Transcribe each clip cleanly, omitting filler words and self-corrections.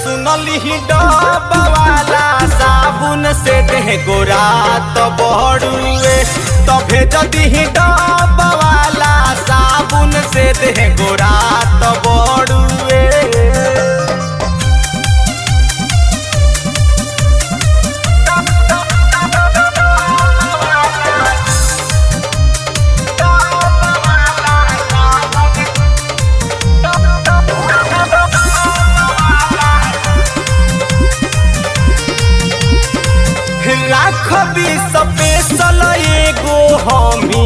सुनली डब्बा वाला साबुन से देह गोरा तो बड़ुए तो भेज दी डब्बा वाला साबुन से देह गोरा तो बड़ुए। राखबी स्पेशल एगो हमी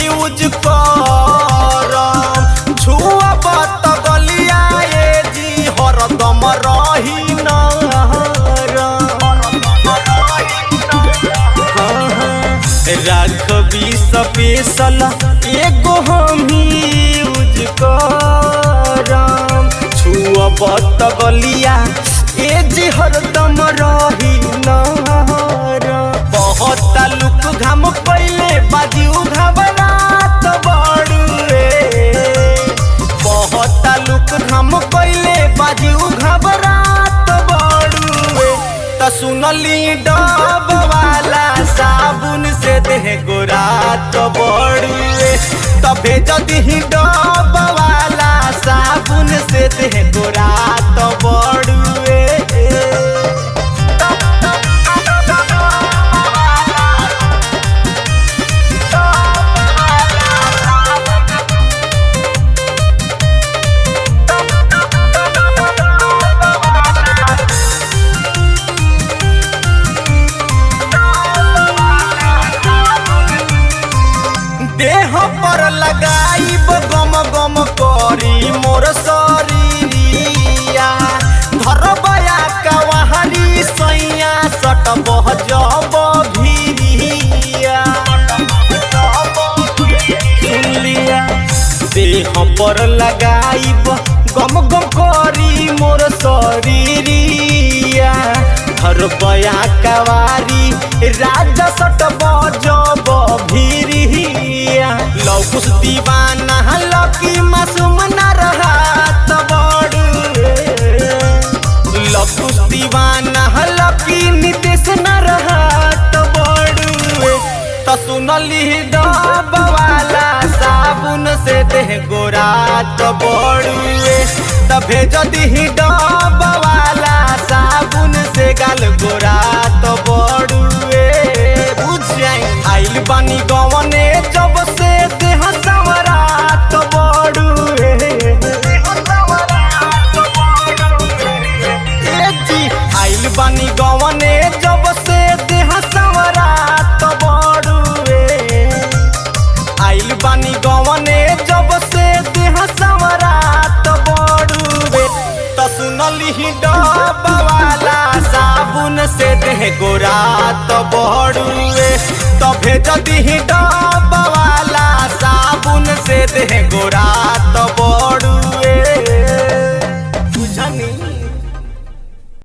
यूज करम छुअब त गलिया ए जी हरदम रही राखबी स्पेशल एगो हमी यूज करम छुअब त गलिया ए जी हरदम रही बहुत तालुक घाम पहले बाजू घबरात बड़ुए बहुत तालुक घाम पहले बाजू घबरात बड़ुए त सुनली डब वाला साबुन से देह गोरा तो बड़ुए त भेज दी डब वाला साबुन से देह गोरा तो बड़ुए। देह पर लगाइब गम गम करी मोर शरीरिया धरबया कवाहरी सैया सट बहजब भिरिया सुनलिया देह पर लगाइब गम गम करी मोर शरीरिया धरबया कवारी राजा सट बहजब भिरिया लौकुस दीवाना लकी मासूम न रहा तो बड़ुए लौकुस दीवाना लकी नितेश न रहा तो बड़ुए तो सुनली डब वाला साबुन से देह गोरा तो बड़ुए तो भेज दी डब वाला साबुन से गाल गोरा तो बड़ुए। बुझ जाए आइल बानी गवने जब से देह सवरा तो बड़ुए जी आइल बानी गवने जब से देह सवरा तो बड़ुए आइल बानी गवने जब से देह सवरा तो बड़ुए तो सुनली डब वाला साबुन से देह गोरा तो बड़ुए तो भेज दी डब